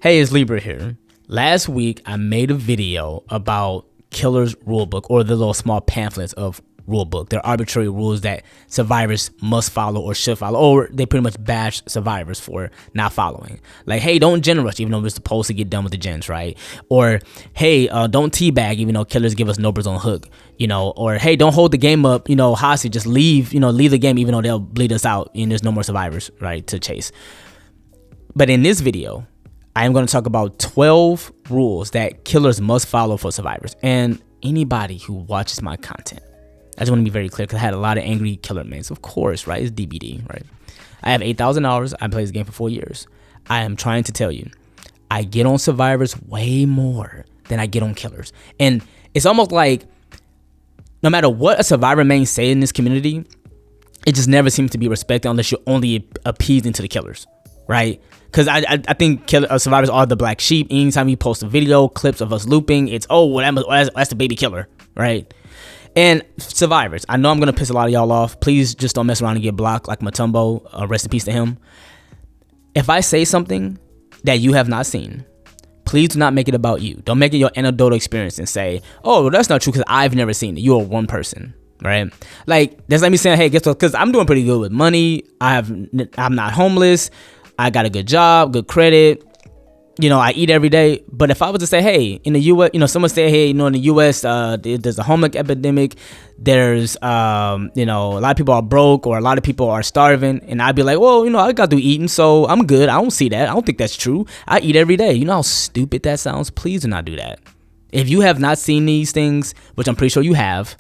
Hey, it's Libra here. Last week, I made a video about Killer's Rulebook, or the little small pamphlets of Rulebook. They're arbitrary rules that survivors must follow or should follow, or they pretty much bash survivors for not following. Like, hey, don't gen rush even though we're supposed to get done with the gens, right? Or, hey, don't teabag even though killers give us numbers on hook, or, hey, don't hold the game up, hostage, just leave the game even though they'll bleed us out and there's no more survivors, right, to chase. But in this video, I am going to talk about 12 rules that killers must follow for survivors. And anybody who watches my content, I just want to be very clear because I had a lot of angry killer mates. Of course, right? It's DBD, right? I have 8,000 hours. I played this game for 4 years. I am trying to tell you, I get on survivors way more than I get on killers. And it's almost like no matter what a survivor may say in this community, it just never seems to be respected unless you're only appeasing to the killers, right? Because I think survivors are the black sheep. Anytime you post a video, clips of us looping, it's, that's the baby killer, right? And survivors, I know I'm going to piss a lot of y'all off. Please just don't mess around and get blocked like Matumbo. Rest in peace to him. If I say something that you have not seen, please do not make it about you. Don't make it your anecdotal experience and say, oh, well, that's not true because I've never seen it. You are one person, right? Like, that's like me saying, hey, guess what? Because I'm doing pretty good with money. I'm not homeless. I got a good job, good credit. I eat every day. But if I was to say, hey, in the U.S., someone say, hey, in the U.S., there's a homeless epidemic. There's, a lot of people are broke or a lot of people are starving. And I'd be like, well, I got through eating, so I'm good. I don't see that. I don't think that's true. I eat every day. You know how stupid that sounds? Please do not do that. If you have not seen these things, which I'm pretty sure you have,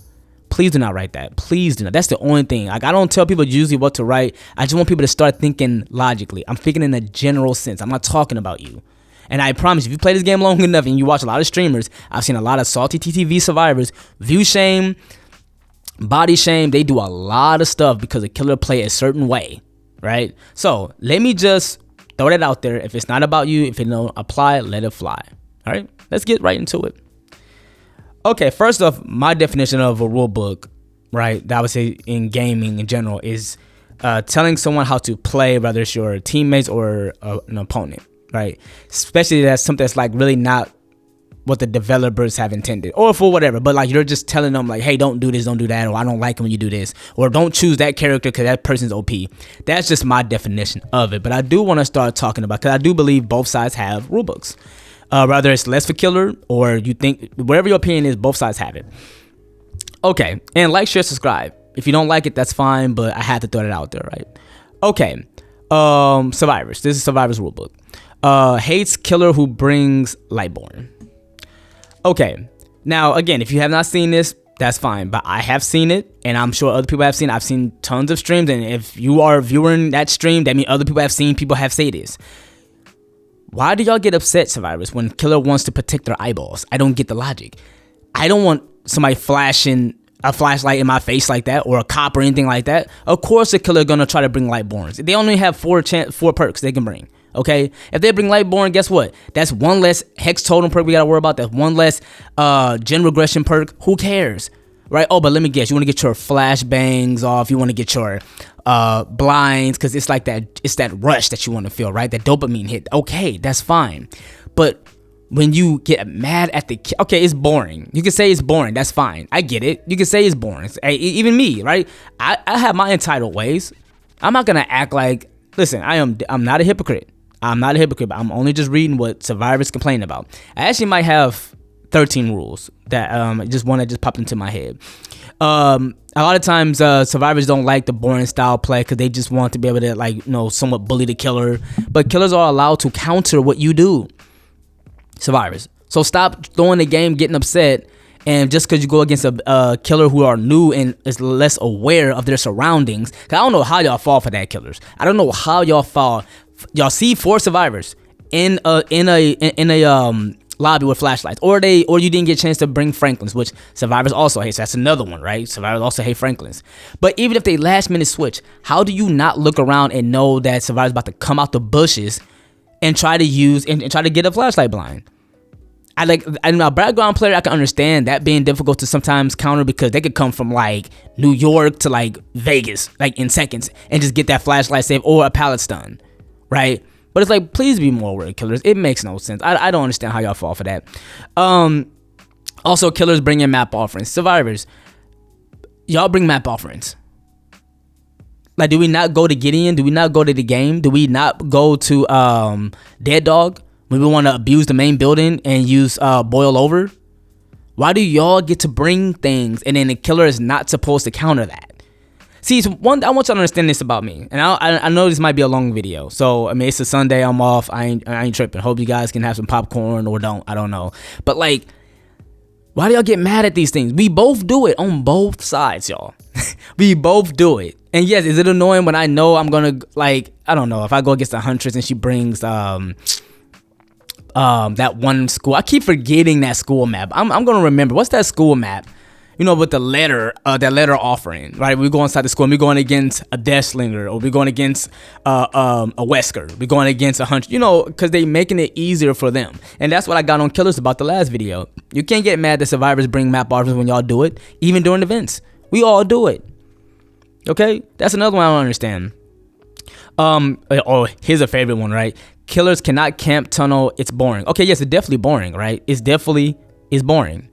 please do not write that. Please do not. That's the only thing. Like, I don't tell people usually what to write. I just want people to start thinking logically. I'm thinking in a general sense. I'm not talking about you. And I promise, if you play this game long enough and you watch a lot of streamers, I've seen a lot of salty TTVS survivors, view shame, body shame. They do a lot of stuff because a killer play a certain way, right? So let me just throw that out there. If it's not about you, if it don't apply, let it fly. All right, let's get right into it. Okay, first off, my definition of a rule book, right, that I would say in gaming in general, is telling someone how to play, whether it's your teammates or an opponent, right? Especially that's something that's like really not what the developers have intended, or for whatever, but like you're just telling them like, hey, don't do this, don't do that, or I don't like it when you do this, or don't choose that character because that person's OP. That's just my definition of it. But I do want to start talking about, because I do believe both sides have rule books. Whether it's less for killer or you think, whatever your opinion is, both sides have it. Okay, and like, share, subscribe. If you don't like it, that's fine, but I had to throw that out there, right? Okay, survivors. This is Survivors Rulebook. Hates killer who brings lightborn. Okay, now again, if you have not seen this, that's fine, but I have seen it, and I'm sure other people have seen it. I've seen tons of streams, and if you are viewing that stream, that means other people have seen, people have said this. Why do y'all get upset, survivors, when killer wants to protect their eyeballs? I don't get the logic. I don't want somebody flashing a flashlight in my face like that, or a cop or anything like that. Of course the killer gonna try to bring lightborns. They only have four perks they can bring, okay? If they bring lightborn, guess what? That's one less hex totem perk we gotta worry about. That's one less gen regression perk. Who cares, right? Oh, but let me guess. You wanna get your flashbangs off. You wanna get your blinds, because it's like that, it's that rush that you want to feel, right? That dopamine hit. Okay, that's fine. But when you get mad at okay, it's boring. You can say it's boring. That's fine. I get it. You can say it's boring. Even me, right? I have my entitled ways. I'm not gonna act like, listen, I'm not a hypocrite. I'm not a hypocrite, but I'm only just reading what survivors complain about. I actually might have 13 rules that just one that just popped into my head. A lot of times survivors don't like the boring style play because they just want to be able to somewhat bully the killer, but killers are allowed to counter what you do, survivors. So stop throwing the game, getting upset, and just because you go against a killer who are new and is less aware of their surroundings. Cause I don't know how y'all fall for that, killers. I don't know how y'all fall. Y'all see 4 survivors in a lobby with flashlights, or you didn't get a chance to bring Franklins, which survivors also hate. So that's another one, right? Survivors also hate Franklins. But even if they last minute switch, how do you not look around and know that survivors about to come out the bushes and try to use and try to get a flashlight blind? I'm a background player. I can understand that being difficult to sometimes counter, because they could come from like New York to like Vegas, like in seconds, and just get that flashlight save or a pallet stun, right? But it's like, please be more aware of killers. It makes no sense. I don't understand how y'all fall for that. Also, killers bring in map offerings. Survivors, y'all bring map offerings. Like, do we not go to Gideon? Do we not go to the game? Do we not go to Dead Dog when we want to abuse the main building and use Boil Over? Why do y'all get to bring things and then the killer is not supposed to counter that? See, I want y'all to understand this about me, and I know this might be a long video. So I mean, it's a Sunday, I'm off. I ain't tripping. Hope you guys can have some popcorn or don't. I don't know. But like, why do y'all get mad at these things? We both do it on both sides, y'all. We both do it. And yes, is it annoying when I know I'm gonna, like, I don't know, if I go against the Huntress and she brings that one school. I keep forgetting that school map. I'm gonna remember. What's that school map? You know, with the letter, that letter offering, right? We go inside the school and we're going against a Deathslinger, or we're going against a Wesker. We're going against a Hunter, you know, because they making it easier for them. And that's what I got on Killers about the last video. You can't get mad that survivors bring map offerings when y'all do it, even during events. We all do it. Okay? That's another one I don't understand. Oh, here's a favorite one, right? Killers cannot camp tunnel. It's boring. Okay, yes, it's definitely boring, right? It's definitely boring.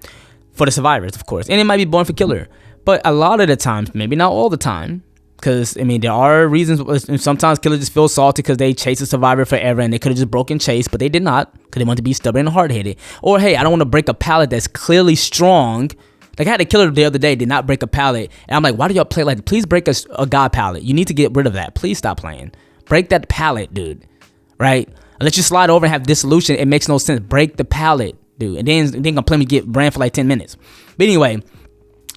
For the survivors, of course, and it might be boring for killer, but a lot of the times, maybe not all the time, because I mean there are reasons. Sometimes killers just feel salty because they chase a survivor forever and they could have just broken chase, but they did not because they want to be stubborn and hard-headed. Or hey, I don't want to break a pallet that's clearly strong. Like I had a killer the other day, did not break a pallet, and I'm like, why do y'all play like? Please break a god pallet. You need to get rid of that. Please stop playing. Break that pallet, dude. Right? Unless you slide over and have dissolution, it makes no sense. Break the pallet. Dude, and then gonna play me get ran for like 10 minutes. But anyway,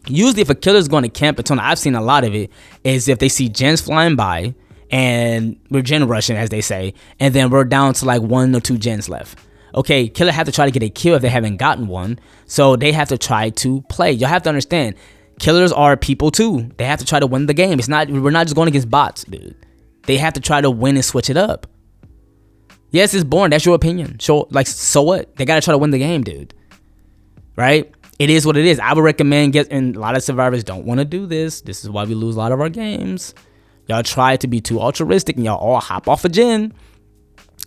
usually if a killer's going to camp a tunnel, I've seen a lot of it, is if they see gens flying by and we're gen rushing, as they say, and then we're down to like 1 or 2 gens left. Okay, killer have to try to get a kill if they haven't gotten one, so they have to try to play. Y'all have to understand, killers are people too. They have to try to win the game. We're not just going against bots, dude. They have to try to win and switch it up. Yes, it's boring. That's your opinion. So what? They got to try to win the game, dude. Right? It is what it is. I would recommend and a lot of survivors don't want to do this. This is why we lose a lot of our games. Y'all try to be too altruistic and y'all all hop off a gen.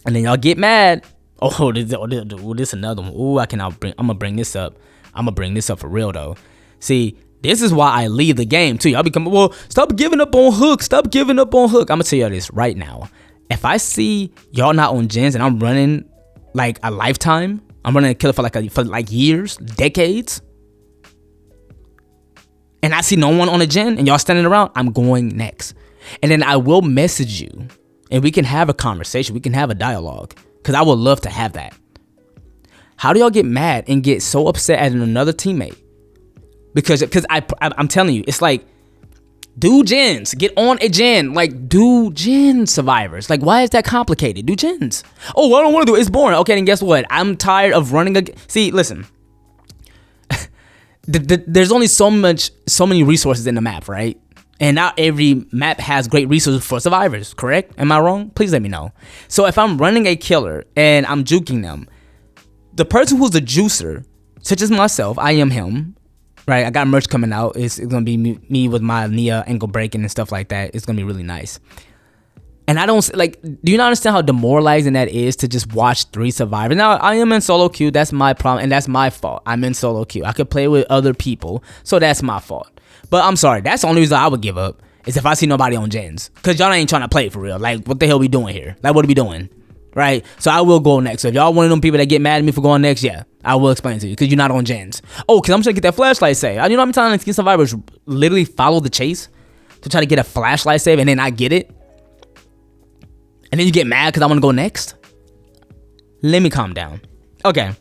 And then y'all get mad. Oh, this another one. Ooh, I'm going to bring this up. I'm going to bring this up for real, though. See, this is why I leave the game, too. Y'all become, well, stop giving up on Hook. Stop giving up on Hook. I'm going to tell y'all this right now. If I see y'all not on gens and I'm running like a lifetime, I'm running a killer for like years, decades, and I see no one on a gen and y'all standing around, I'm going next. And then I will message you and we can have a conversation. We can have a dialogue because I would love to have that. How do y'all get mad and get so upset at another teammate? Because I'm telling you, it's like, do gens. Get on a gen. Like, do gen, survivors. Like, why is that complicated? Do gens. Oh, I don't want to do it. It's boring. Okay, then guess what? I'm tired of running See, listen. There's only so many resources in the map, right? And not every map has great resources for survivors, correct? Am I wrong? Please let me know. So if I'm running a killer and I'm juking them, the person who's the juicer, such as myself, I am him. Right, I got merch coming out. It's gonna be me with my Nia ankle breaking and stuff like that. It's gonna be really nice. And I don't like. Do you not understand how demoralizing that is to just watch 3 survivors? Now I am in solo queue. That's my problem, and that's my fault. I'm in solo queue. I could play with other people, so that's my fault. But I'm sorry. That's the only reason I would give up is if I see nobody on gens, cause y'all ain't trying to play for real. Like, what the hell we doing here? Like, what are we doing? Right? So I will go next. So if y'all one of them people that get mad at me for going next, yeah, I will explain to you because you're not on gens. Oh, because I'm trying to get that flashlight save. You know how many times these survivors literally follow the chase to try to get a flashlight save and then I get it? And then you get mad because I want to go next? Let me calm down. Okay.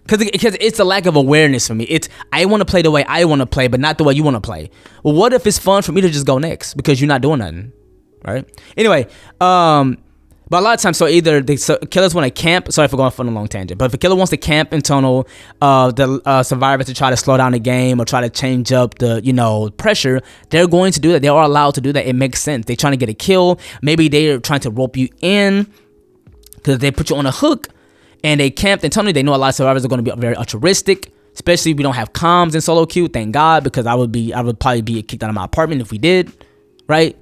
Because it's a lack of awareness for me. I want to play the way I want to play, but not the way you want to play. Well, what if it's fun for me to just go next because you're not doing nothing? Right? Anyway, but a lot of times, so either the killers want to camp. Sorry for going on a long tangent. But if a killer wants to camp in tunnel, the survivors to try to slow down the game or try to change up the pressure, they're going to do that. They are allowed to do that. It makes sense. They're trying to get a kill. Maybe they're trying to rope you in because they put you on a hook and they camped in tunnel. They know a lot of survivors are going to be very altruistic, especially if we don't have comms in solo queue. Thank God, because I would probably be kicked out of my apartment if we did, right?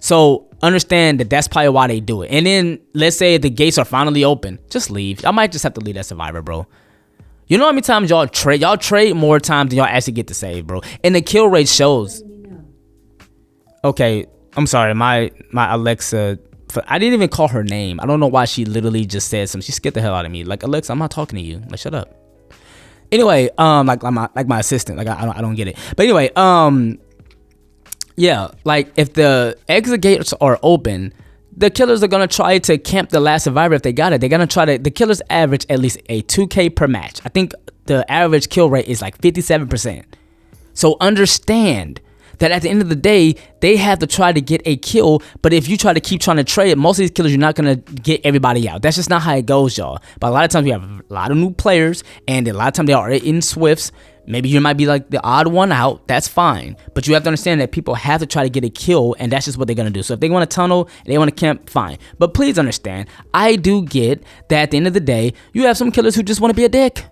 So understand that that's probably why they do it. And then let's say the gates are finally open, just leave. Y'all might just have to leave that survivor, bro. You know how many times y'all trade more times than y'all actually get to save, bro. And the kill rate shows. Okay, I'm sorry, my Alexa, I didn't even call her name. I don't know why she literally just said something. She scared the hell out of me. Like, Alexa, I'm not talking to you. Like, shut up. Anyway, like my assistant. Like, I don't get it. But anyway, yeah, like if the exit gates are open, the killers are gonna try to camp the last survivor if they got it. They're gonna try to. The killers average at least a 2K per match. I think the average kill rate is like 57%. So understand that at the end of the day, they have to try to get a kill. But if you try to keep trying to trade, most of these killers, you're not gonna get everybody out. That's just not how it goes, y'all. But a lot of times we have a lot of new players, and a lot of times they are in Swifts. Maybe you might be like the odd one out. That's fine. But you have to understand that people have to try to get a kill, and that's just what they're going to do. So if they want to tunnel and they want to camp, fine. But please understand, I do get that at the end of the day, you have some killers who just want to be a dick.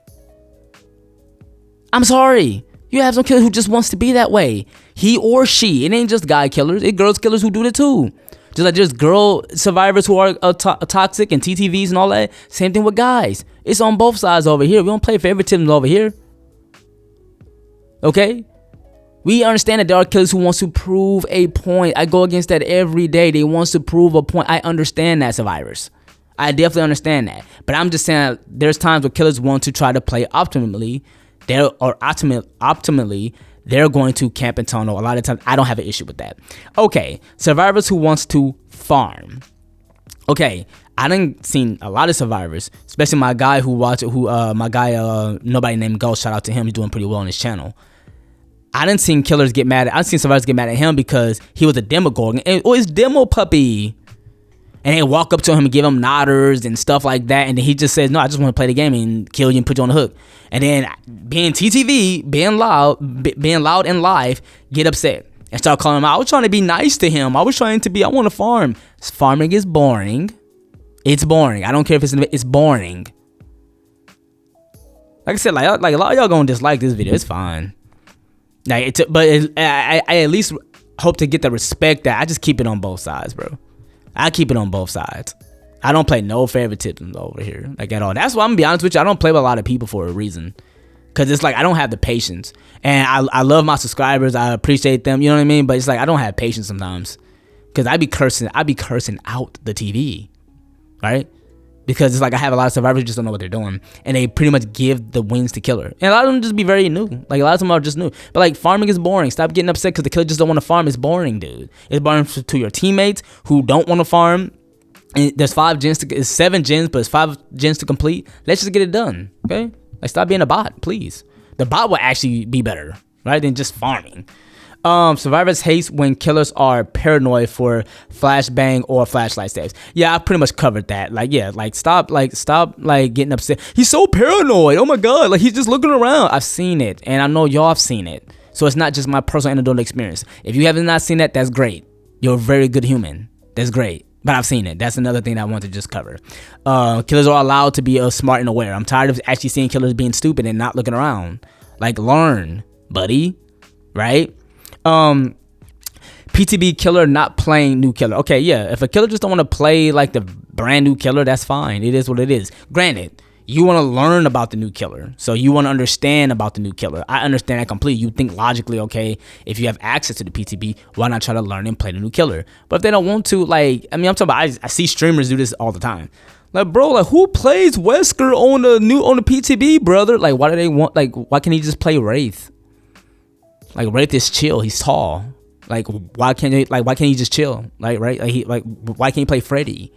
I'm sorry. You have some killer who just wants to be that way. He or she. It ain't just guy killers. It's girls killers who do it too. Just like there's girl survivors who are toxic and TTVs and all that. Same thing with guys. It's on both sides over here. We don't play favoritism over here. Okay? We understand that there are killers who wants to prove a point. I go against that every day. They wants to prove a point. I understand that, survivors. I definitely understand that. But I'm just saying there's times where killers want to try to play optimally. Optimally, they're going to camp and tunnel. A lot of times, I don't have an issue with that. Okay, survivors who wants to farm. Okay, I done seen a lot of survivors, especially my guy nobody named Ghost. Shout out to him. He's doing pretty well on his channel. I done seen killers get mad. I've seen survivors get mad at him because he was a demogorgon. Oh, it's demo puppy. And they walk up to him and give him nodders and stuff like that. And then he just says, no, I just want to play the game and kill you and put you on the hook. And then being TTV, being loud and live, get upset and start calling him out. I was trying to be nice to him. I want to farm. Farming is boring. It's boring. I don't care if it's boring. Like I said, like a lot of y'all gonna dislike this video. It's fine. I at least hope to get the respect that I just keep it on both sides, bro. I keep it on both sides. I don't play no favoritism over here, like at all. That's why I'm gonna be honest with you. I don't play with a lot of people for a reason, cause it's like I don't have the patience. And I love my subscribers. I appreciate them. You know what I mean? But it's like I don't have patience sometimes, cause I be cursing out the TV, right? Because it's like I have a lot of survivors who just don't know what they're doing, and they pretty much give the wins to killer. And a lot of them just be very new. Like a lot of them are just new. But like farming is boring. Stop getting upset because the killer just don't want to farm. It's boring, dude. It's boring to your teammates who don't want to farm. And there's 7 gens, but it's 5 gens to complete. Let's just get it done, okay? Like stop being a bot, please. The bot will actually be better, right, than just farming. Survivors hate when killers are paranoid for flashbang or flashlight saves. Yeah, I pretty much covered that. Like, yeah, like stop getting upset. He's so paranoid. Oh my god, like he's just looking around. I've seen it, and I know y'all have seen it. So it's not just my personal anecdotal experience. If you haven't not seen that, that's great. You're a very good human. That's great. But I've seen it. That's another thing that I want to just cover. Killers are allowed to be smart and aware. I'm tired of actually seeing killers being stupid and not looking around. Like, learn, buddy. Right? PTB killer not playing new killer. Okay, yeah. If a killer just don't want to play like the brand new killer, that's fine. It is what it is. Granted, you want to learn about the new killer. So you want to understand about the new killer. I understand that completely. You think logically, okay, if you have access to the PTB, why not try to learn and play the new killer? But if they don't want to, like, I mean, I'm talking about, I see streamers do this all the time. Like, bro, like, who plays Wesker on the PTB, brother? Like, why do they want, like, why can't he just play Wraith? Like, Wraith is chill. He's tall. Like, why can't he just chill? Like, right? Like, why can't he play Freddy?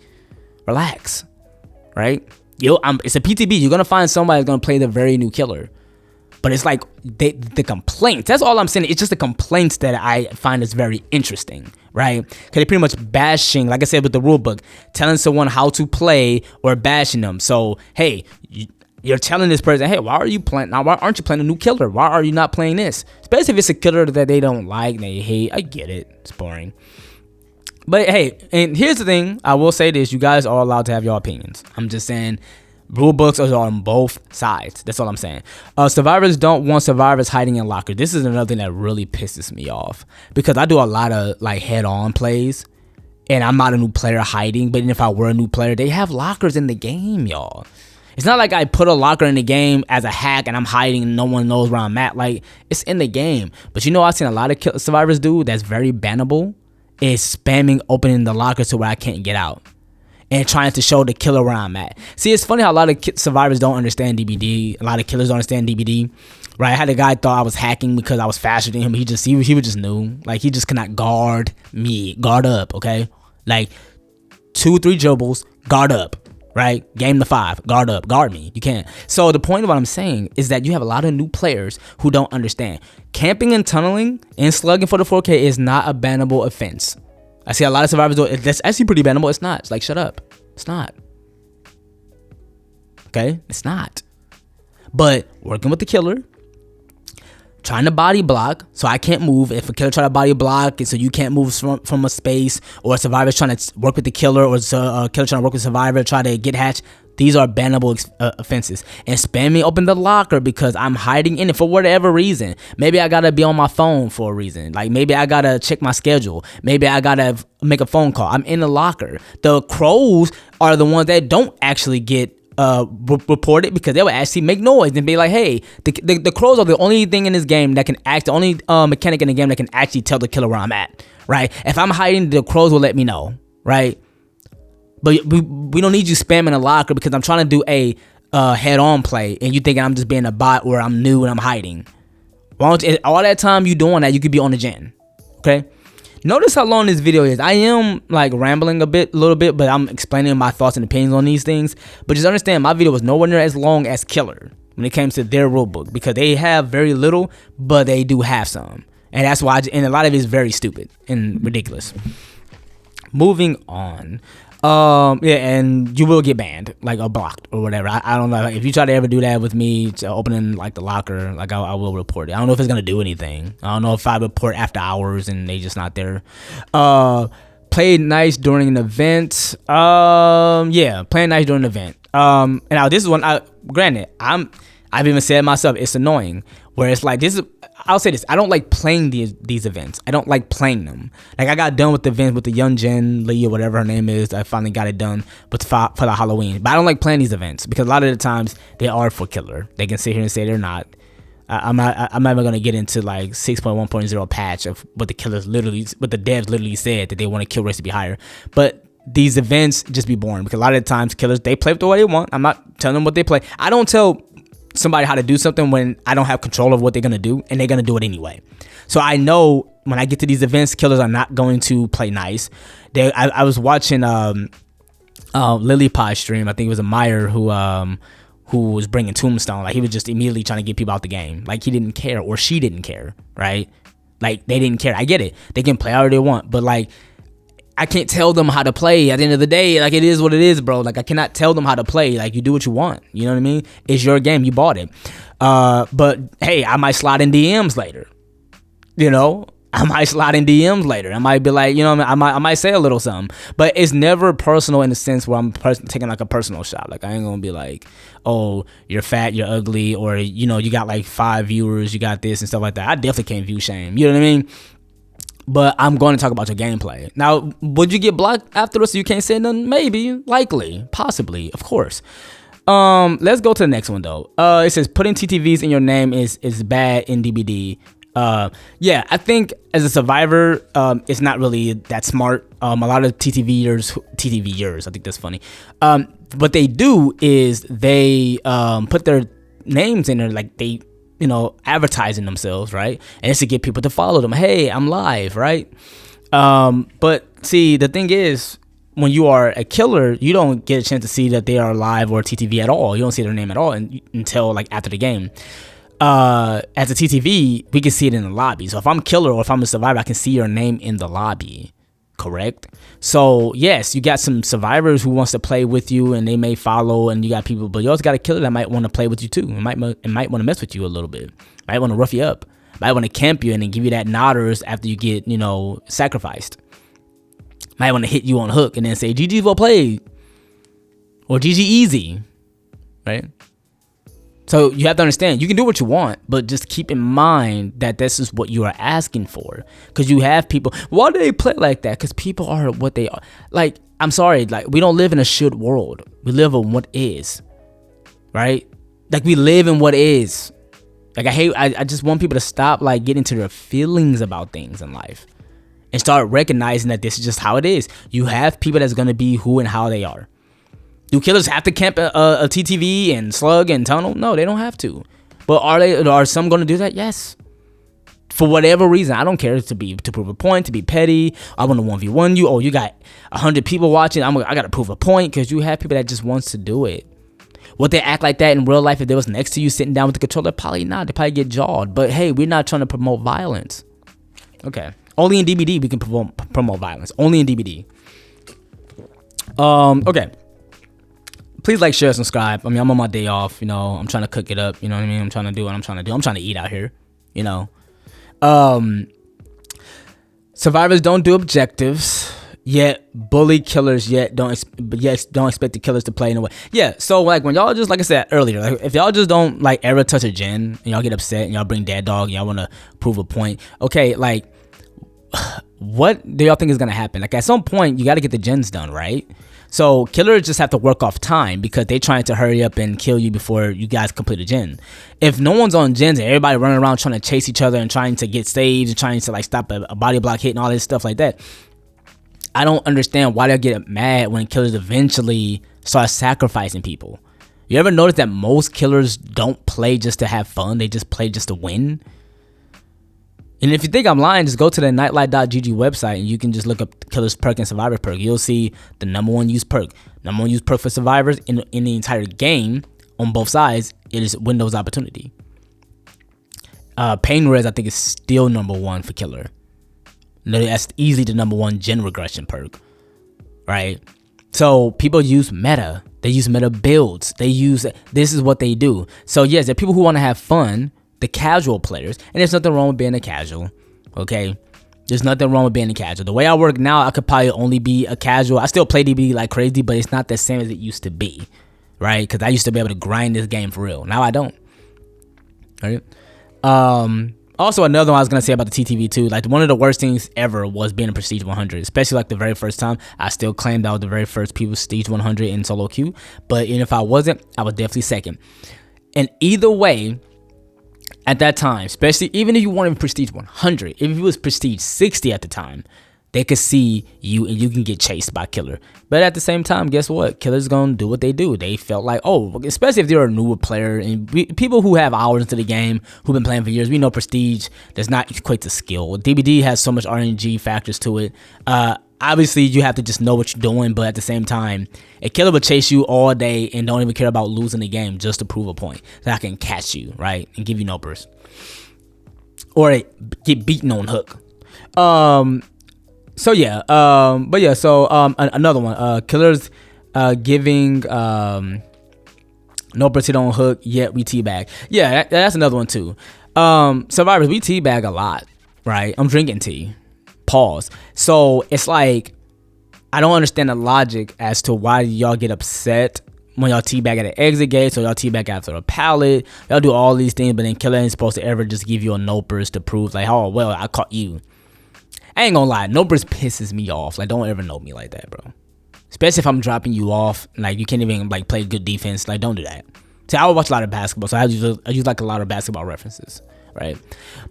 Relax. Right? It's a PTB. You're gonna find somebody who's gonna play the very new killer. But it's like the complaints. That's all I'm saying. It's just the complaints that I find is very interesting, right? Because they're pretty much bashing, like I said with the rule book, telling someone how to play or bashing them. So, hey, you're telling this person, hey, why aren't you playing a new killer? Why are you not playing this? Especially if it's a killer that they don't like, they hate. I get it. It's boring. But hey, and here's the thing. I will say this. You guys are allowed to have your opinions. I'm just saying rule books are on both sides. That's all I'm saying. Survivors don't want survivors hiding in lockers. This is another thing that really pisses me off. Because I do a lot of like head-on plays. and I'm not a new player hiding, but even if I were a new player, they have lockers in the game, y'all. It's not like I put a locker in the game as a hack and I'm hiding and no one knows where I'm at. Like, it's in the game. But you know, I've seen a lot of survivors do that's very bannable is spamming opening the locker to where I can't get out and trying to show the killer where I'm at. See, it's funny how a lot of survivors don't understand DBD. A lot of killers don't understand DBD. Right? I had a guy thought I was hacking because I was faster than him. He was just new. Like, he just cannot guard me. Guard up, okay? Like, 2-3 dribbles, guard up. Right? Game to 5. Guard up. Guard me. You can't. So the point of what I'm saying is that you have a lot of new players who don't understand. Camping and tunneling and slugging for the 4K is not a bannable offense. I see a lot of survivors do it. That's actually pretty bannable. It's not. It's like, shut up. It's not. Okay? It's not. But working with the killer, trying to body block so I can't move. If a killer try to body block and so you can't move from a space, or a survivor's trying to work with the killer, or a killer trying to work with a survivor, try to get hatched, these are bannable offenses. And spamming open the locker because I'm hiding in it for whatever reason. Maybe I gotta be on my phone for a reason. Like, maybe I gotta check my schedule. Maybe I gotta make a phone call. I'm in the locker. The crows are the ones that don't actually get report it, because they would actually make noise and be like, hey, the crows are the only thing in this game that can act, the only mechanic in the game that can actually tell the killer where I'm at, right? If I'm hiding, the crows will let me know, right? But we don't need you spamming a locker because I'm trying to do a head-on play and you thinking I'm just being a bot where I'm new and I'm hiding. Why don't you, all that time you doing that, you could be on the gen, okay? Notice how long this video is. I am like rambling a little bit, but I'm explaining my thoughts and opinions on these things. But just understand, my video was nowhere near as long as Killer when it comes to their rule book, because they have very little, but they do have some. And that's why, and a lot of it is very stupid and ridiculous. Moving on. Yeah, and you will get banned, like, or blocked or whatever. I don't know. If you try to ever do that with me, to opening like the locker, like, I will report it. I don't know if it's gonna do anything. I don't know if I report after hours and they just not there. Played nice during an event. Yeah, playing nice during an event. And now this is one. Granted, I've even said myself, it's annoying. Where it's like, this is, I'll say this, I don't like playing these events. I don't like playing them. Like, I got done with the event with the young Jen Lee or whatever her name is. I finally got it done for the Halloween. But I don't like playing these events because a lot of the times they are for killer. They can sit here and say they're not. I'm not even gonna get into like 6.1.0 patch of what the devs literally said, that they want to kill rates to be higher. But these events just be boring because a lot of the times killers, they play with the way they want. I'm not telling them what they play. I don't tell somebody how to do something when I don't have control of what they're gonna do, and they're gonna do it anyway. So I know when I get to these events, killers are not going to play nice. I was watching Lily Pie stream. I think it was a Meyer who was bringing Tombstone. Like, he was just immediately trying to get people out the game. Like, he didn't care, or she didn't care, right? Like, they didn't care. I get it. They can play however they want, but like, I can't tell them how to play at the end of the day. Like, it is what it is, bro. Like, I cannot tell them how to play. Like, you do what you want. You know what I mean? It's your game. You bought it. But hey, I might slide in DMs later. You know, I might slide in DMs later. I might be like, you know what I mean? I might say a little something. But it's never personal in the sense where I'm taking like a personal shot. Like, I ain't gonna be like, oh, you're fat, you're ugly, or, you know, you got like 5 viewers, you got this and stuff like that. I definitely can't view shame. You know what I mean? But I'm going to talk about your gameplay. Now, would you get blocked afterwards so you can't say nothing? Maybe, likely, possibly, of course. Let's go to the next one though. It says putting TTVs in your name is bad in DBD. Yeah, I think as a survivor, it's not really that smart. A lot of TTVers, I think that's funny. What they do is they put their names in there, like they, you know, advertising themselves, right? And it's to get people to follow them. Hey, I'm live, right? But see, the thing is, when you are a killer, you don't get a chance to see that they are live or TTV at all. You don't see their name at all until like after the game. As a TTV, we can see it in the lobby. So if I'm killer or if I'm a survivor, I can see your name in the lobby. Correct? So yes, you got some survivors who wants to play with you and they may follow, and you got people, but you also got a killer that might want to play with you too. It might want to mess with you a little bit. Might want to rough you up. Might want to camp you and then give you that nodders after you get, you know, sacrificed. Might want to hit you on hook and then say GG well played or GG easy, right? So you have to understand, you can do what you want, but just keep in mind that this is what you are asking for. Because you have people, why do they play like that? Because people are what they are. Like, I'm sorry, like, we don't live in a should world. We live in what is, right? Like, we live in what is. Like, I just want people to stop, like, getting to their feelings about things in life and start recognizing that this is just how it is. You have people that's going to be who and how they are. Do killers have to camp a TTV and slug and tunnel? No, they don't have to. But are some going to do that? Yes. For whatever reason. I don't care, to prove a point, to be petty. I want to 1v1 you. Oh, you got 100 people watching. I got to prove a point, because you have people that just wants to do it. Would they act like that in real life if they was next to you sitting down with the controller? Probably not. They probably get jawed. But hey, we're not trying to promote violence. Okay. Only in DBD we can promote violence. Only in DBD. Okay. Please like, share, subscribe. I mean, I'm on my day off. You know, I'm trying to cook it up. You know what I mean? I'm trying to do what I'm trying to do. I'm trying to eat out here. You know. Survivors don't do objectives. Yet bully killers don't expect the killers to play in a way. Yeah, so like when y'all just, like I said earlier, like if y'all just don't like ever touch a gen and y'all get upset and y'all bring dead dog and y'all want to prove a point, okay, like what do y'all think is gonna happen? Like at some point you got to get the gens done, right? So killers just have to work off time because they trying to hurry up and kill you before you guys complete a gen. If no one's on gens and everybody running around trying to chase each other and trying to get saves and trying to like stop a body block hit and all this stuff like that, I don't understand why they'll get mad when killers eventually start sacrificing people. You ever notice that most killers don't play just to have fun? They just play just to win. And if you think I'm lying, just go to the nightlight.gg website and you can just look up killer's perk and survivor perk. You'll see the number one used perk. Number one used perk for survivors in the entire game on both sides. It is Windows Opportunity. Pain Res, I think, is still number one for killer. That's easily the number one gen regression perk, right? So people use meta. They use meta builds. This is what they do. So yes, there are people who want to have fun, the casual players, and there's nothing wrong with being a casual, okay? There's nothing wrong with being a casual. The way I work now, I could probably only be a casual. I still play DB like crazy, but it's not the same as it used to be, right? Because I used to be able to grind this game for real. Now I don't, right? Also, another one I was going to say about the TTV too, like one of the worst things ever was being a Prestige 100, especially like the very first time. I still claim that I was the very first Prestige 100 in solo queue, but even if I wasn't, I was definitely second. And either way, at that time, especially even if you weren't Prestige 100, if you was Prestige 60 at the time, they could see you and you can get chased by killer. But at the same time, guess what? Killer's gonna do what they do. They felt like, oh, especially if they're a newer player and people who have hours into the game, who've been playing for years, we know prestige does not equate to skill. DBD has so much RNG factors to it. Obviously, you have to just know what you're doing, but at the same time, a killer will chase you all day and don't even care about losing the game just to prove a point. So I can catch you, right? And give you no burst. Or get beaten on hook. So yeah, another one, killers giving no pursuit on hook, yet we teabag. Yeah, that's another one too. Survivors, we teabag a lot, right? I'm drinking tea. Pause. So it's like, I don't understand the logic as to why y'all get upset when y'all teabag at an exit gate, so y'all teabag after a pallet. Y'all do all these things, but then killer ain't supposed to ever just give you a no burst to prove like, oh, well, I caught you. I ain't gonna lie, no burst pisses me off. Like, don't ever know me like that, bro. Especially if I'm dropping you off, like you can't even like play good defense. Like, don't do that. See, I watch a lot of basketball, so I use like a lot of basketball references, right?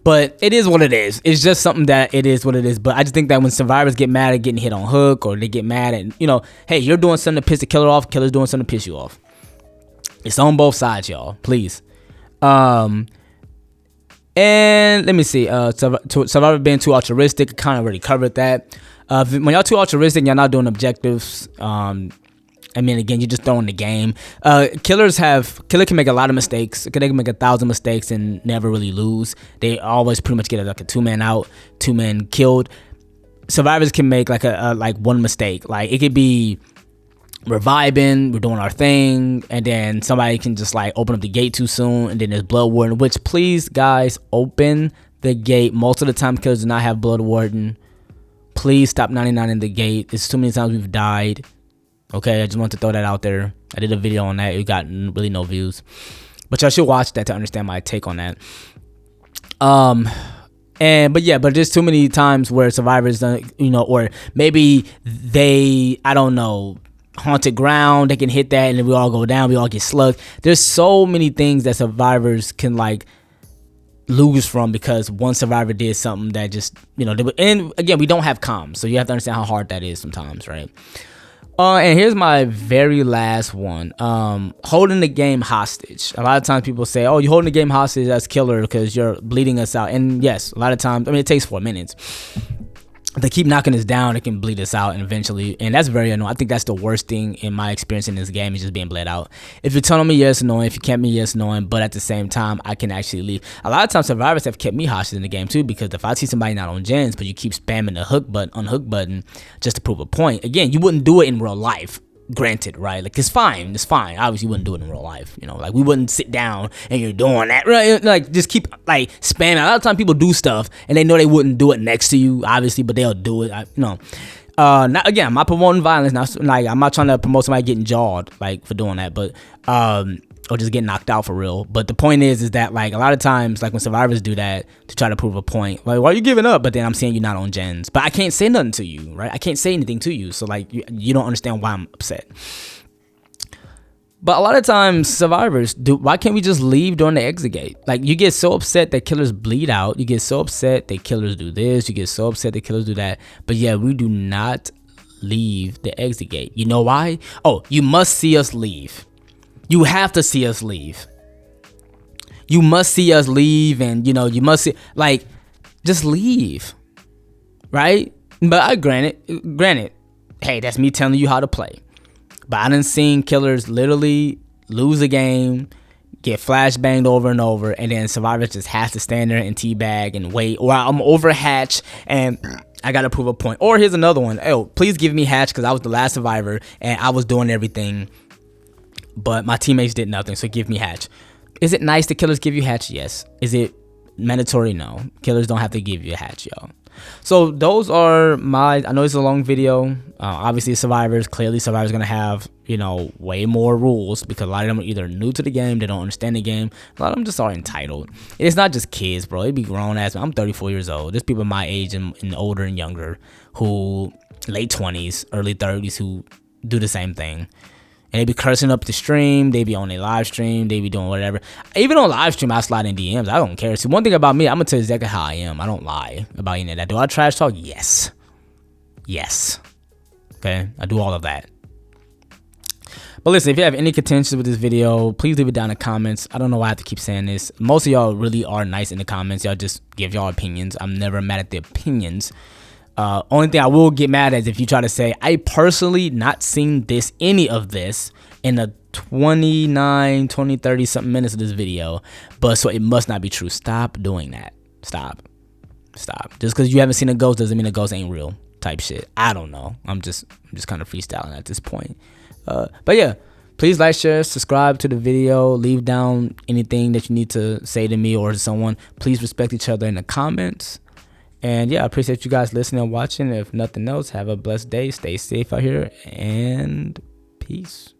But it is what it is. It's just something that it is what it is. But I just think that when survivors get mad at getting hit on hook, or they get mad at, you know, hey, you're doing something to piss the killer off, killer's doing something to piss you off. It's on both sides, y'all. Please. And let me see, survivor being too altruistic, kind of already covered that. When y'all too altruistic, y'all not doing objectives. I mean, again, you're just throwing the game. Killer can make a lot of mistakes. They can make 1,000 mistakes and never really lose. They always pretty much get like a 2-man out, 2-man killed. Survivors can make like like one mistake. Like it could be, we're vibing, we're doing our thing, and then somebody can just like open up the gate too soon, and then there's blood warden, which please guys, open the gate. Most of the time killers do not have blood warden. Please stop 99 in the gate. It's too many times we've died. Okay, I just want to throw that out there. I did a video on that. It got really no views. But y'all should watch that to understand my take on that. But there's too many times where survivors don't, or maybe they, I don't know, haunted ground, they can hit that and then we all go down, we all get slugged. There's so many things that survivors can like lose from because one survivor did something that just, and again, we don't have comms, so you have to understand how hard that is sometimes, right? And here's my very last one. Holding the game hostage. A lot of times people say, oh, you're holding the game hostage as killer because you're bleeding us out. And yes, a lot of times, it takes 4 minutes. They keep knocking us down, it can bleed us out and eventually, and that's very annoying. I think that's the worst thing in my experience in this game is just being bled out. If you're telling me yes, annoying. If you kept me yes, annoying. But at the same time, I can actually leave. A lot of times survivors have kept me hostage in the game too, because if I see somebody not on gens, but you keep spamming the unhook button just to prove a point, again, you wouldn't do it in real life. Granted, right? Like, it's fine. Obviously, you wouldn't do it in real life. Like, we wouldn't sit down and you're doing that, right? Like, just keep, like, spamming. A lot of times people do stuff and they know they wouldn't do it next to you, obviously, but they'll do it. Not, again, I'm not promoting violence. I'm not trying to promote somebody getting jawed, like, for doing that, but, or just getting knocked out for real. But the point is that, like, a lot of times, like, when survivors do that to try to prove a point, like, why are you giving up? But then I'm saying you're not on gens. But I can't say nothing to you, right? I can't say anything to you. So, like, you don't understand why I'm upset. But a lot of times, survivors why can't we just leave during the exit gate? Like, you get so upset that killers bleed out. You get so upset that killers do this. You get so upset that killers do that. But yeah, we do not leave the exit gate. You know why? Oh, you must see us leave. You have to see us leave. You must see us leave, and you must see, like, just leave, right? But granted, hey, that's me telling you how to play. But I done seen killers literally lose a game, get flashbanged over and over, and then survivors just have to stand there and teabag and wait, or I'm over hatch and I gotta prove a point. Or here's another one. Oh, please give me hatch because I was the last survivor and I was doing everything, but my teammates did nothing, so give me hatch. Is it nice that killers give you hatch? Yes. Is it mandatory? No. Killers don't have to give you a hatch, y'all. So those are I know it's a long video. Obviously, survivors going to have, way more rules because a lot of them are either new to the game, they don't understand the game. A lot of them just are entitled. It's not just kids, bro. It be grown ass. I'm 34 years old. There's people my age and older and younger who late 20s, early 30s who do the same thing. And they be cursing up the stream. They be on their live stream. They be doing whatever. Even on live stream, I slide in DMs. I don't care. See, one thing about me, I'm going to tell you exactly how I am. I don't lie about any of that. Do I trash talk? Yes. Yes. Okay? I do all of that. But listen, if you have any contentions with this video, please leave it down in the comments. I don't know why I have to keep saying this. Most of y'all really are nice in the comments. Y'all just give y'all opinions. I'm never mad at the opinions. Only thing I will get mad at is if you try to say, I personally not seen any of this in the 29, 20, 30 something minutes of this video, but so it must not be true. Stop doing that. Stop. Just because you haven't seen a ghost doesn't mean a ghost ain't real type shit. I don't know. I'm just kind of freestyling at this point. But yeah, please like, share, subscribe to the video, leave down anything that you need to say to me or to someone. Please respect each other in the comments. And yeah, I appreciate you guys listening and watching. If nothing else, have a blessed day. Stay safe out here and peace.